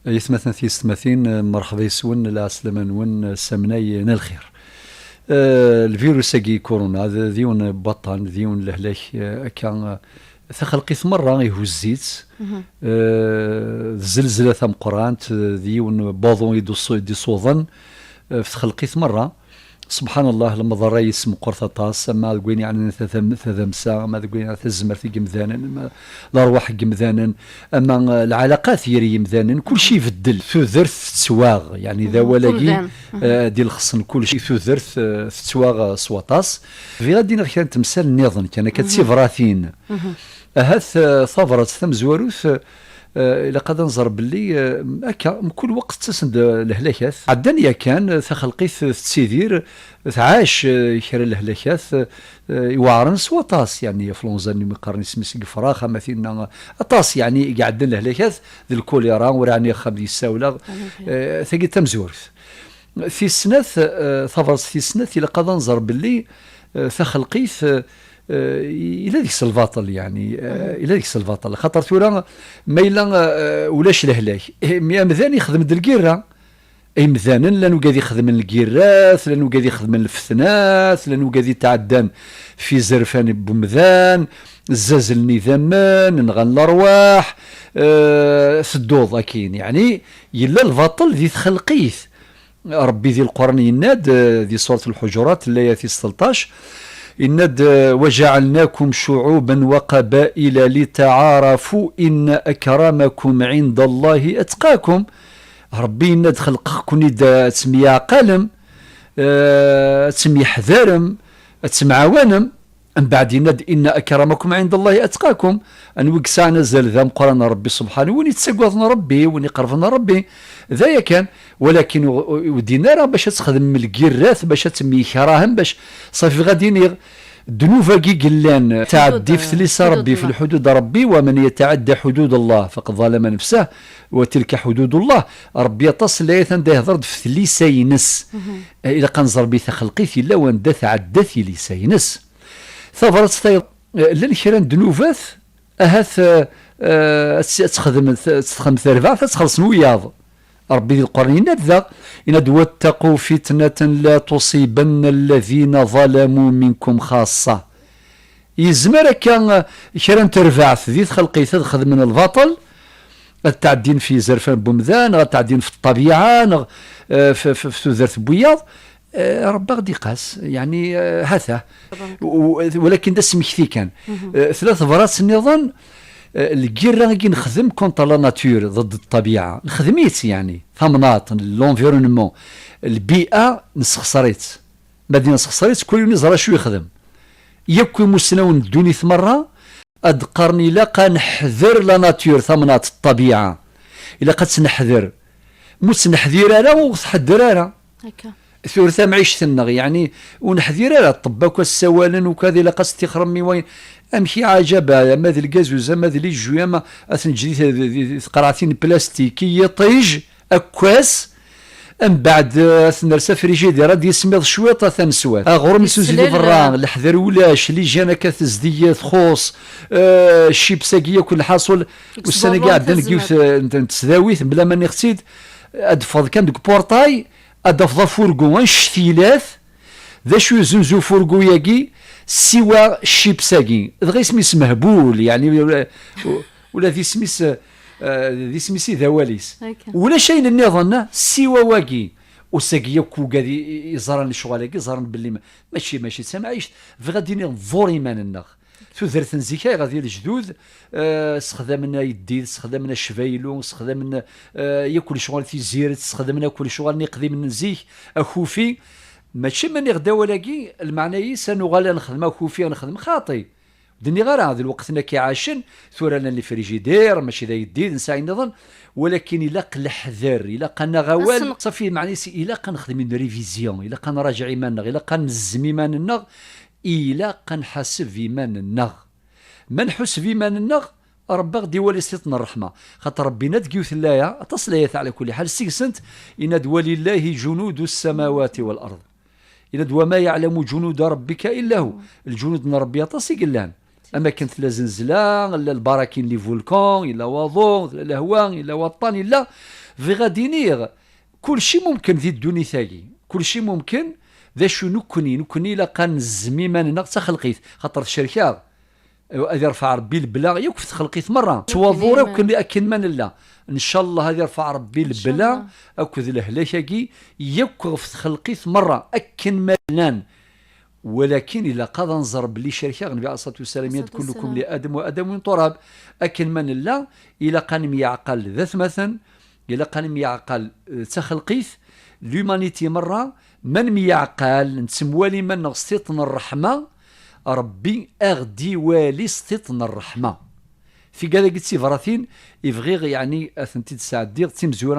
يثمثن في ستماثين مرحبا يسون لا سلمان ون سمناي الخير. الفيروس كي كورونا ذيون بطن ذيون لهلاك كان ثخلقيت مرة يهزيت زلزلة ثم قرانت ذيون باضون يدي صوضن في خلقيت مرة سبحان الله لما ضر يسم قرطاس ما تقولي يعني ثمسا ما تقولي يعني الزمر في جمذانا الارواح جمذانا اما العلاقات يري جمذانا كل شيء يبدل في ذرث تسواغ يعني ذا ولاقي ديال الخصن كل شيء في ذرث تسواغ سواطاس في غادي نحكي تمثال النظام كان كتسيفراثين هاث ثفرت ثم زواروث إلا قد نظر باللي هكا كل وقت تسند الهلاكات عدنيا كان ثخلقيت تسيدير تعاش كرا الهلاكات يوعرن سوا طاس يعني فلونزا اللي مقارن سميس فراخه مثلا طاس يعني قاعد الهلاكات ذي الكوليرا وراني خبي الساوله ثقي تمزورث في السنات ثفرت في السنات إلا قد نظر باللي ثخلقيت الى ديك الباطل يعني الى ديك الباطل خاطر ثورا ميلا ولاش الهلاك مذان يخدم الكيره اي مذانا لانه قاعد يخدم الكيرات لانه قاعد يخدم الفتنات لانه قاعد يتعدى في زرفان بمذان الزاز النظامان نغن الارواح سدوض اكين يعني يلا الباطل ذي تخلقيث ربي ذي القران يناد ذي سوره الحجرات الايه 16 إند وجعلناكم شعوبا وقبائل لتعارفوا إن أكرمكم عند الله أتقاكم ربي إند خلقكم إذا تسمي قلم تسمي حذارم تسمعوانم من بعد إند إن أكرمكم عند الله أتقاكم أن وكسانا زال ذا مقرن ربي سبحانه وني تسقوضنا ربي وني قرفنا ربي ذا كان ولكن ودينا راه باش تخدم الكيرات باش تسمي كراهم باش صافي غادي الذنوب كي قلان تعدي في ثلث ربي في الحدود ربي ومن يتعدى حدود الله فقد ظلم نفسه وتلك حدود الله ربي يتصل لا يهضر في ثلث ينس الى كنزر بيث خلقيث الا وان تعدى ثلث ينس ثفرت لان كران ذنوبات اهاث تخدم ثرفع تخلص وياض ربي ذي القرآن ينادى ينادى واتقوا فتنة لا تصيبن الذين ظلموا منكم خاصة يزمر كان كران ترفع ذي خلقي تدخل من الباطل التعدين في زرفان بومذان التعدين في الطبيعة في ذرث بوياض ربي غادي يقاس يعني هذا ولكن ده سمكثي كان ثلاث فرات النظام الكيرا كي نخدم كونتر لا ناتور ضد الطبيعه نخدميت يعني ثمنات لونفيرونمون البيئه نسخسريت مدينه نسخسريت كل يوم نزرا شو يخدم ياكل مسنون دوني ثمره ادقرني لا نحذر لا ناتور ثمنات الطبيعه الا قد نحذر نحذر انا وتحذر انا هكا ثورثا معيشتنا يعني ونحذر على الطباك والسوالن وكذا لقد استخرمي وين امشي عجبا ما ذي الكازوزا ما ذي الجويا ما اثن جديد قرعتين بلاستيكيه طيج اكواس ام بعد نرسى فريجيدي راه يسميض شويطه ثنسوات غرم سوزي لي فران الحذر ولاش اللي جانا كتزديات خوص الشيبساكيه كل حاصل والسنه قاعد نلقيو نتسداويت بلا ما نغتيد ادفض كان دوك بورطاي أدفض فورقو شتيلاث ذا شو زنزو فورقو ياكي سوى الشيبساكي ذا اسميس مهبول يعني ولا ذي سميس ذي سميسي ذواليس ولا شيء النظام سوى واكي وساكي يكو قادي يزران الشغل يزران باللي ماشي سامعيش فغادي نظور ايمان النغ ثوثرث نزيكا غادي الجدود استخدمنا يديد استخدمنا الشفايلو استخدمنا ياكل شغل في زيرت استخدمنا كل شغل نقدي من نزيك اخوفي ماشي ماني غدا ولاكي المعنى سنغال نخدم اخوفي نخدم خاطي دني غير هذا الوقت كي عاشن ثورنا اللي فريجيدير ماشي ذا يديد نساي نظن ولكن الا الحذر الا قنا غوال صافي معني الا كنخدم ريفيزيون الا كنراجع ايماننا الا كنزم ايماننا إلا كنحاسب في إيمان النغ ما نحس في إيمان النغ ربي غدي ولي سيطنا الرحمة خاطر ربي ندقيو ثلايا تصليت على كل حال سيكسنت إند ولله جنود السماوات والأرض إند وما يعلم جنود ربك إلا هو الجنود من ربي تصي قلان أما كانت لا زلزلة إلا البراكين لي فولكان إلا وضوء إلا هواء إلا وطن إلا في غادي نيغ كل شيء ممكن ذي الدنيا ثاقي، كل شيء ممكن ذا شو نكوني لقا نزميمان نغتا خلقيت خاطر الشركه هذا يرفع ربي البلا ياك في تخلقيت مره توضورا وكن اكن من لا ان شاء الله هذا يرفع ربي البلا اكو ذي الهلاكي ياك في تخلقيت مره اكن ملان. ولكن الا قاد نزر بلي شركه النبي عليه الصلاه والسلام يد كلكم لادم وادم من تراب اكن من لا الا قان يعقل ذات مثلا الا قان يعقل تخلقيت لومانيتي مره من يعقل نتسموالي من نغسطن الرحمه ربي اغدي والي سطيطن الرحمه في كذا قلت سي فراثين يبغي يعني اثنتي تساعد دير تيمزوره